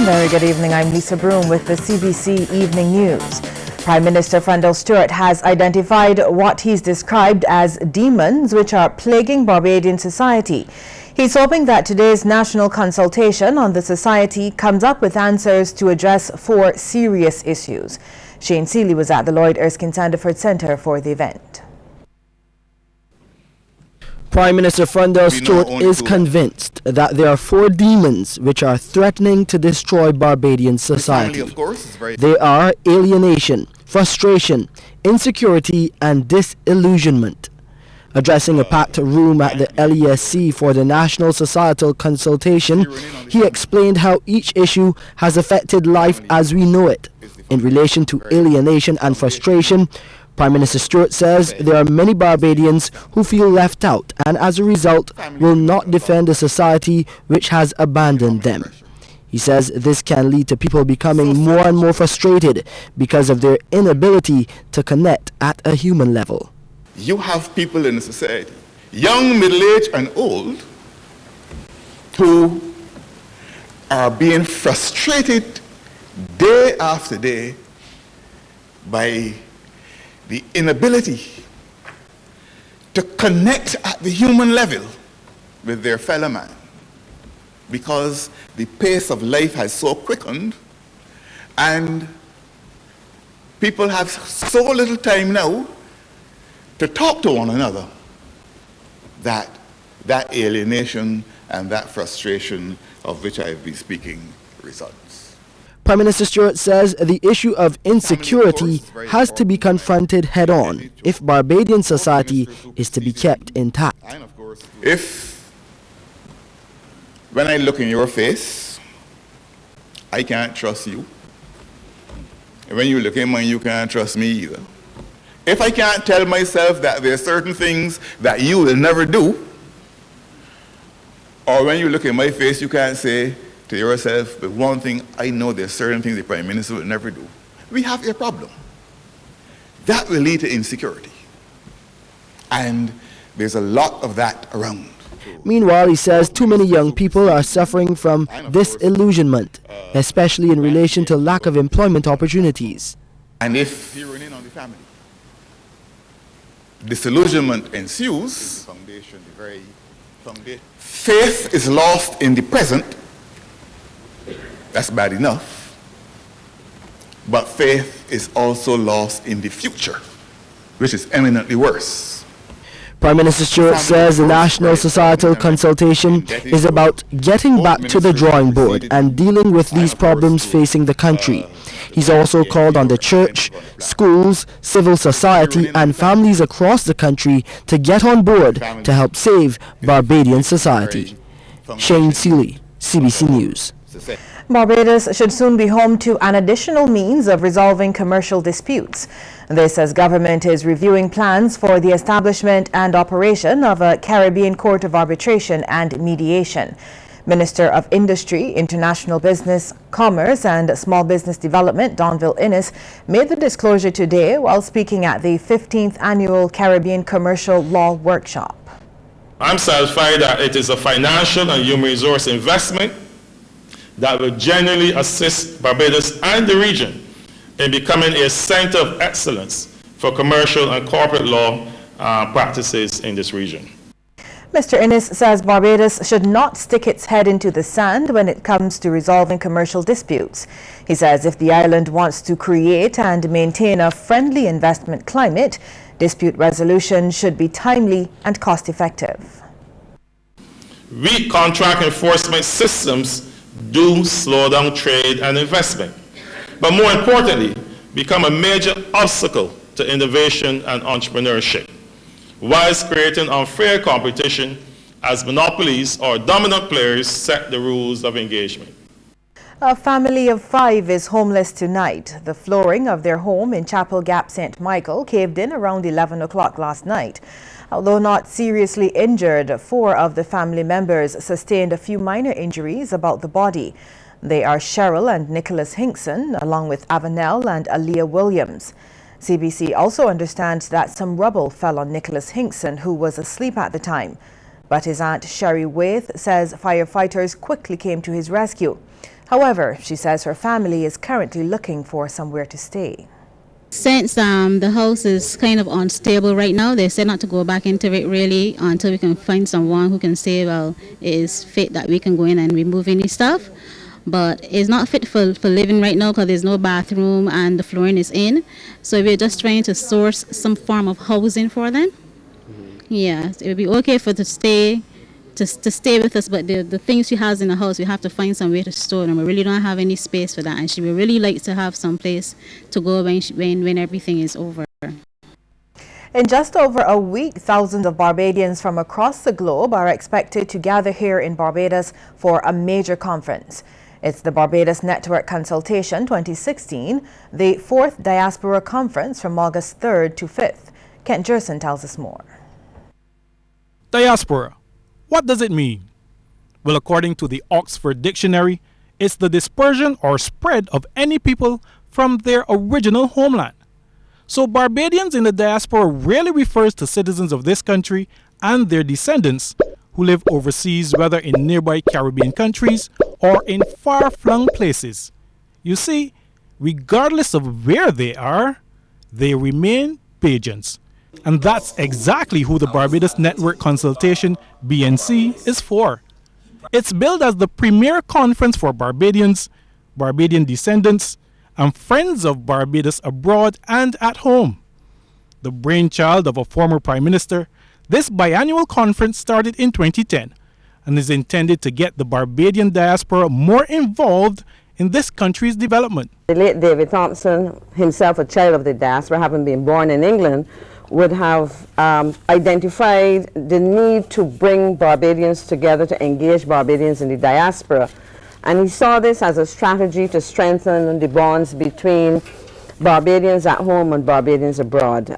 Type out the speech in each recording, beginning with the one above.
Very good evening. I'm Lisa Broom with the CBC Evening News. Prime Minister Fundell Stewart has identified what he's described as demons which are plaguing Barbadian society. He's hoping that today's national consultation on the society comes up with answers to address 4 serious issues. Shane Seeley was at the Lloyd Erskine Sandiford Centre for the event. Prime Minister Fundell Stewart is convinced that there are 4 demons which are threatening to destroy Barbadian society. They are alienation, frustration, insecurity and disillusionment. Addressing a packed room at the LESC for the National Societal Consultation, he explained how each issue has affected life as we know it. In relation to alienation and frustration, Prime Minister Stewart says there are many Barbadians who feel left out and as a result will not defend a society which has abandoned them. He says this can lead to people becoming more and more frustrated because of their inability to connect at a human level. You have people in the society, young, middle-aged and old, who are being frustrated day after day by the inability to connect at the human level with their fellow man, because the pace of life has so quickened and people have so little time now to talk to one another that alienation and that frustration of which I have been speaking results. Prime Minister Stewart says the issue of insecurity has to be confronted head-on if Barbadian society is to be kept intact. If, when I look in your face, I can't trust you, and when you look in mine, you can't trust me either. If I can't tell myself that there are certain things that you will never do, or when you look in my face, you can't say to yourself, but one thing, I know there's certain things the Prime Minister will never do. We have a problem. That will lead to insecurity. And there's a lot of that around. Meanwhile, he says too many young people are suffering from disillusionment, especially in relation to lack of employment opportunities. And if disillusionment ensues, faith is lost in the present. That's bad enough. But faith is also lost in the future, which is eminently worse. Prime Minister Stewart says the National Societal Consultation is about getting back to the drawing board and dealing with these problems facing the country. He's also called on the church, schools, civil society and families across the country to get on board to help save Barbadian society. Shane Seeley, CBC News. Barbados should soon be home to an additional means of resolving commercial disputes. This as government is reviewing plans for the establishment and operation of a Caribbean Court of Arbitration and Mediation. Minister of Industry, International Business, Commerce and Small Business Development, Donville Innes, made the disclosure today while speaking at the 15th Annual Caribbean Commercial Law Workshop. I'm satisfied that it is a financial and human resource investment that will genuinely assist Barbados and the region in becoming a center of excellence for commercial and corporate law practices in this region. Mr. Innes says Barbados should not stick its head into the sand when it comes to resolving commercial disputes. He says if the island wants to create and maintain a friendly investment climate, dispute resolution should be timely and cost-effective. Weak contract enforcement systems do slow down trade and investment, but more importantly, become a major obstacle to innovation and entrepreneurship, whilst creating unfair competition as monopolies or dominant players set the rules of engagement. A family of 5 is homeless tonight. The flooring of their home in Chapel Gap, St. Michael caved in around 11 o'clock last night. Although not seriously injured, 4 of the family members sustained a few minor injuries about the body. They are Cheryl and Nicholas Hinkson, along with Avanel and Aaliyah Williams. CBC also understands that some rubble fell on Nicholas Hinkson, who was asleep at the time. but his aunt Sherry Waith says firefighters quickly came to his rescue. However, she says her family is currently looking for somewhere to stay. Since the house is kind of unstable right now, they said not to go back into it really until we can find someone who can say, well, it is fit that we can go in and remove any stuff. But it's not fit for living right now because there's no bathroom and the flooring is in. So we're just trying to source some form of housing for them. Yeah, it would be okay for to stay with us, but the things she has in the house, we have to find some way to store them. We really don't have any space for that, and she would really like to have some place to go when everything is over. In just over a week, thousands of Barbadians from across the globe are expected to gather here in Barbados for a major conference. It's the Barbados Network Consultation 2016, the 4th Diaspora Conference from August 3rd to 5th. Kent Jerson tells us more. Diaspora. What does it mean? Well, according to the Oxford Dictionary, it's the dispersion or spread of any people from their original homeland. So Barbadians in the diaspora rarely refers to citizens of this country and their descendants who live overseas, whether in nearby Caribbean countries or in far-flung places. You see, regardless of where they are, they remain Bajans. And that's exactly who the Barbados Network Consultation, BNC, is for. It's billed as the premier conference for Barbadians, Barbadian descendants, and friends of Barbados abroad and at home. The brainchild of a former prime minister, this biannual conference started in 2010 and is intended to get the Barbadian diaspora more involved in this country's development. The late David Thompson, himself a child of the diaspora, having been born in England, would have identified the need to bring Barbadians together to engage Barbadians in the diaspora. And he saw this as a strategy to strengthen the bonds between Barbadians at home and Barbadians abroad.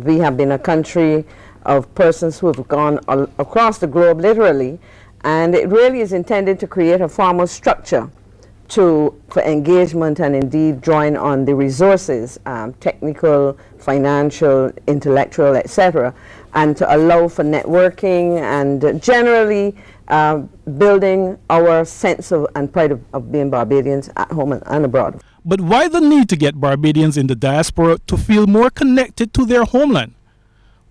We have been a country of persons who have gone across the globe literally, and it really is intended to create a formal structure for engagement and indeed drawing on the resources, technical, financial, intellectual, etc., and to allow for networking and generally building our sense of and pride of being Barbadians at home and abroad. But why the need to get Barbadians in the diaspora to feel more connected to their homeland?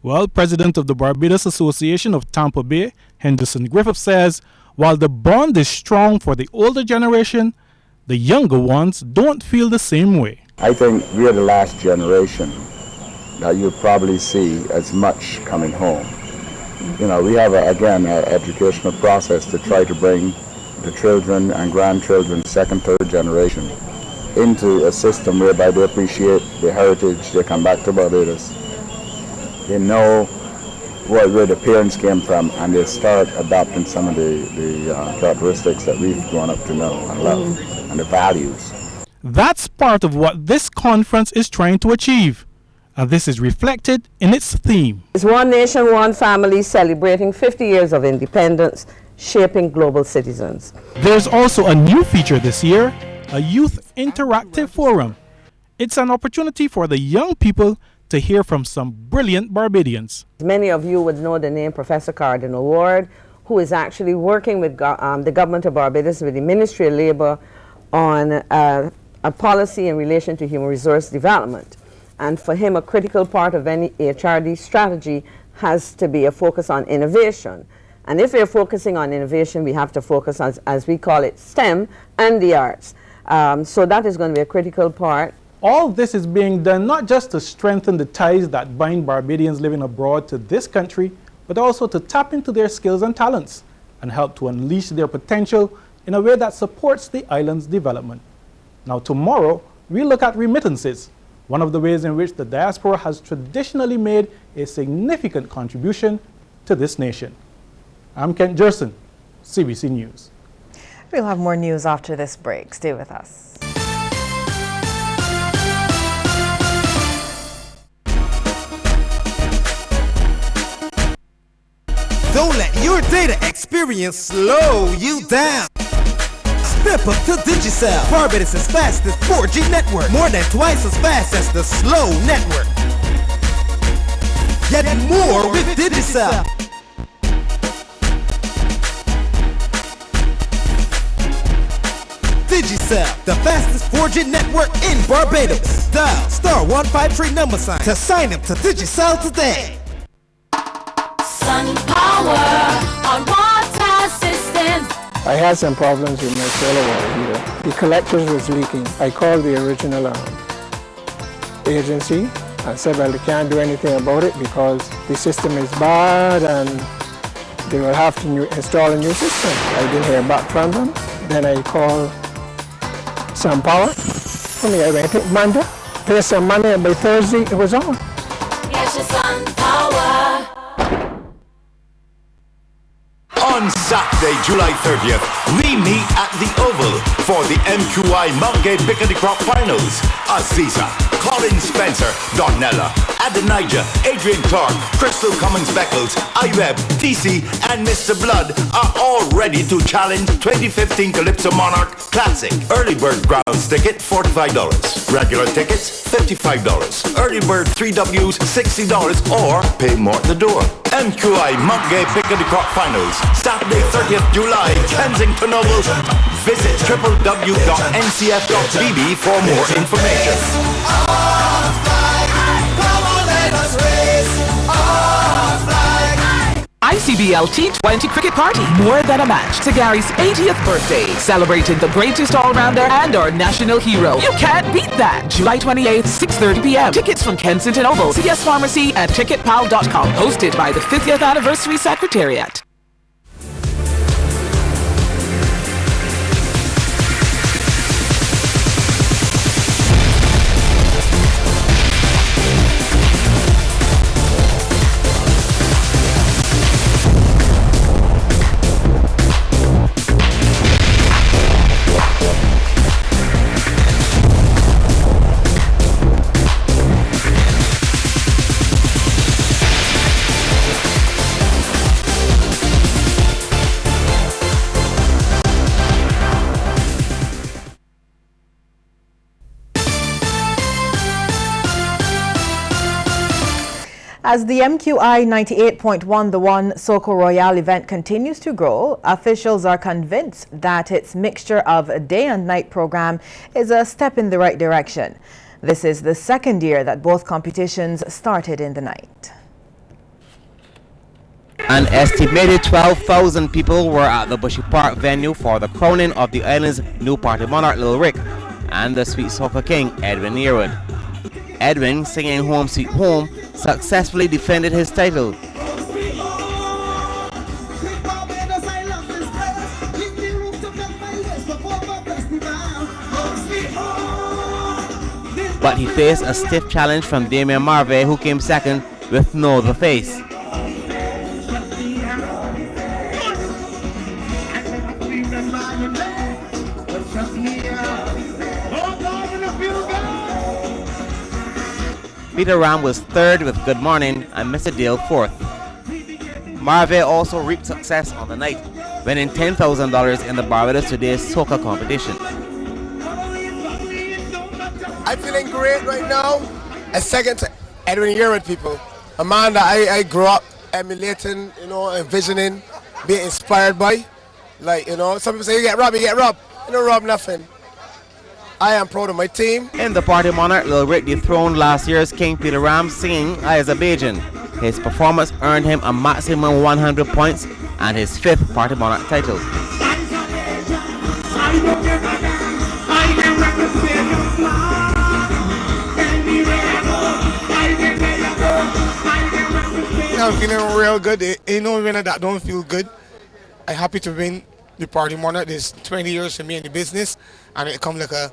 Well, President of the Barbados Association of Tampa Bay, Henderson Griffith, says while the bond is strong for the older generation, the younger ones don't feel the same way. I think we are the last generation that you'll probably see as much coming home. You know, we have, again, an educational process to try to bring the children and grandchildren, second, third generation, into a system whereby they appreciate their heritage, they come back to Barbados, they know where the parents came from, and they start adopting some of the characteristics that we've grown up to know and love, and the values. That's part of what this conference is trying to achieve, and this is reflected in its theme. It's One Nation, One Family, celebrating 50 years of independence, shaping global citizens. There's also a new feature this year, a youth interactive forum. It's an opportunity for the young people to hear from some brilliant Barbadians. Many of you would know the name Professor Cardinal Ward, who is actually working with the government of Barbados, with the Ministry of Labor, on a policy in relation to human resource development. And for him, a critical part of any HRD strategy has to be a focus on innovation. And if we're focusing on innovation, we have to focus on, as we call it, STEM and the arts. So that is going to be a critical part. All this is being done not just to strengthen the ties that bind Barbadians living abroad to this country, but also to tap into their skills and talents and help to unleash their potential in a way that supports the island's development. Now tomorrow, we'll look at remittances, one of the ways in which the diaspora has traditionally made a significant contribution to this nation. I'm Kent Jerson, CBC News. We'll have more news after this break. Stay with us. Don't let your data experience slow you down. Step up to Digicel, Barbados' fastest 4G network, more than twice as fast as the slow network. Get more with Digicel. Digicel, the fastest 4G network in Barbados. Dial *153 to sign up to Digicel today. Sun power on water systems. I had some problems with my solar water heater. The collectors was leaking. I called the original agency and said, well, they can't do anything about it because the system is bad and they will have to install a new system. I didn't hear back from them. Then I called Sun Power. I went to Monday, paid some money, and by Thursday it was on. Get your Sun Power. On Saturday, July 30th, we meet at the Oval for the MQI Monkey Pick of the Crop Finals. Aziza, Colin Spencer, Donella, Adonijah, Adrian Clark, Crystal Cummins Beckles, IWeb, TC, and Mr. Blood are all ready to challenge 2015 Calypso Monarch Classic. Early bird grounds ticket, $45. Regular tickets, $55. Early bird 3Ws, $60, or pay more at the door. MQI Monkey Pick of the Crop Finals, Saturday 30th July, Kensington Oval. Visit www.ncf.bb for more information. ICBL T20 Cricket Party, more than a match. To Gary's 80th birthday, celebrating the greatest all-rounder and our national hero. You can't beat that. July 28th, 6:30 p.m. Tickets from Kensington Oval, CS Pharmacy, and TicketPal.com. Hosted by the 50th Anniversary Secretariat. As the MQI 98.1 The One Soccer Royale event continues to grow, officials are convinced that its mixture of a day and night program is a step in the right direction. This is the second year that both competitions started in the night. An estimated 12,000 people were at the Bushy Park venue for the crowning of the island's new party monarch, Lil Rick, and the Sweet Soccer King, Edwin Yearwood. Edwin, singing Home Sweet Home, successfully defended his title. But he faced a stiff challenge from Damien Marvey, who came second with no other face. Peter Ram was third with Good Morning and Mr. Dale fourth. Marvey also reaped success on the night, winning $10,000 in the Barbados Today's soccer competition. I'm feeling great right now. A second to Edwin Yearwood, people. Amanda, I grew up emulating, envisioning, being inspired by. Some people say you get robbed, you don't rob nothing. I am proud of my team. In the party monarch, Lil Rick dethroned last year's King Peter Ram singing Azerbaijan. His performance earned him a maximum 100 points and his fifth party monarch title. I'm feeling real good. No winner that don't feel good. I'm happy to win the party monarch. This 20 years for me in the business, and it come like a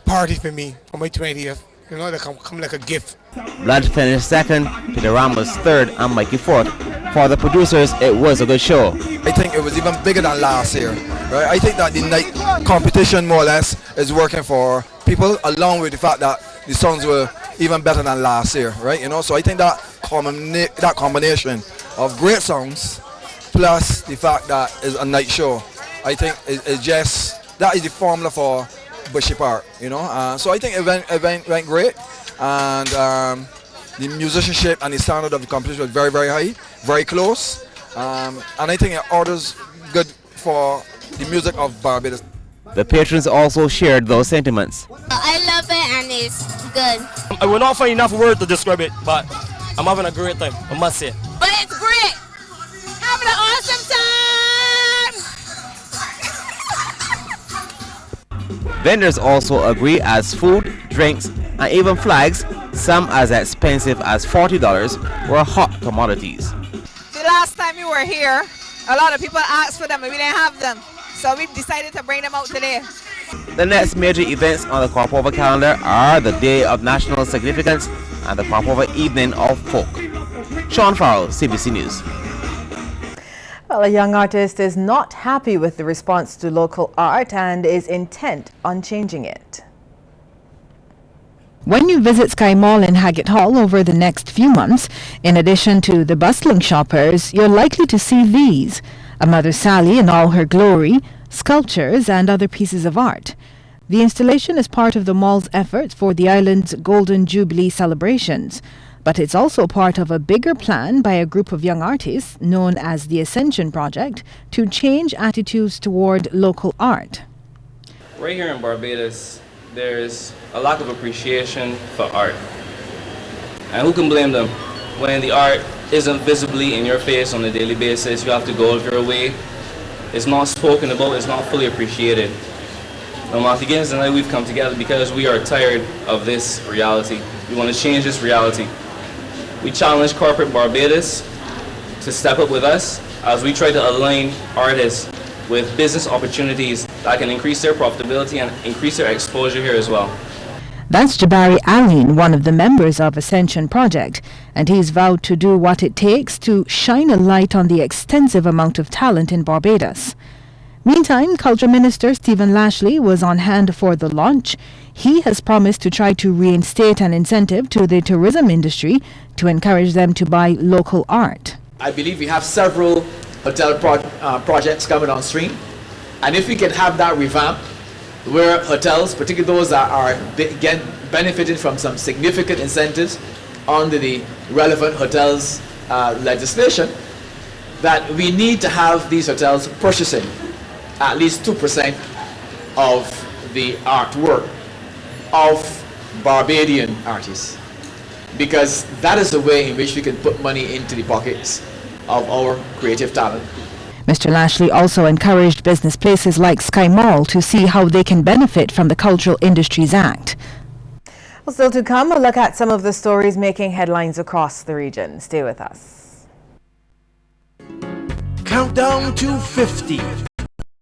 party for me for my 20th. They come like a gift. Blood finished second, Peter Ram was third, and Mikey fourth. For the producers, it was a good show. I think it was even bigger than last year. Right? I think that the night competition, more or less, is working for people, along with the fact that the songs were even better than last year. Right? So I think that combination of great songs plus the fact that it's a night show, I think that is the formula for Bushy Park, So I think it went great, and the musicianship and the standard of the competition was very, very high, very close, and I think it orders good for the music of Barbados. The patrons also shared those sentiments. I love it and it's good. I will not find enough words to describe it, but I'm having a great time, I must say. But it's great. Having an awesome time. Vendors also agree as food, drinks, and even flags, some as expensive as $40, were hot commodities. The last time we were here, a lot of people asked for them and we didn't have them. So we decided to bring them out today. The next major events on the Crossover calendar are the Day of National Significance and the Crossover Evening of Folk. Sean Farrell, CBC News. Well, a young artist is not happy with the response to local art and is intent on changing it. When you visit Sky Mall in Haggett Hall over the next few months, in addition to the bustling shoppers, you're likely to see these: a Mother Sally in all her glory, sculptures and other pieces of art. The installation is part of the mall's efforts for the island's Golden Jubilee celebrations, but it's also part of a bigger plan by a group of young artists known as the Ascension Project to change attitudes toward local art. Right here in Barbados, there's a lack of appreciation for art. And who can blame them? When the art isn't visibly in your face on a daily basis, you have to go out of your way. It's not spoken about, it's not fully appreciated. Now, Martha Gibbons and I, we've come together because we are tired of this reality. We want to change this reality. We challenge corporate Barbados to step up with us as we try to align artists with business opportunities that can increase their profitability and increase their exposure here as well. That's Jabari Aline, one of the members of Ascension Project, and he's vowed to do what it takes to shine a light on the extensive amount of talent in Barbados. Meantime, Culture Minister Stephen Lashley was on hand for the launch. He has promised to try to reinstate an incentive to the tourism industry to encourage them to buy local art. I believe we have several hotel projects coming on stream, and if we can have that revamped, where hotels, particularly those that are benefiting from some significant incentives under the relevant hotels legislation, that we need to have these hotels purchasing at least 2% of the artwork of Barbadian artists, because that is the way in which we can put money into the pockets of our creative talent. Mr. Lashley also encouraged business places like Sky Mall to see how they can benefit from the Cultural Industries Act. Well, still to come, a look at some of the stories making headlines across the region. Stay with us. Countdown to 50.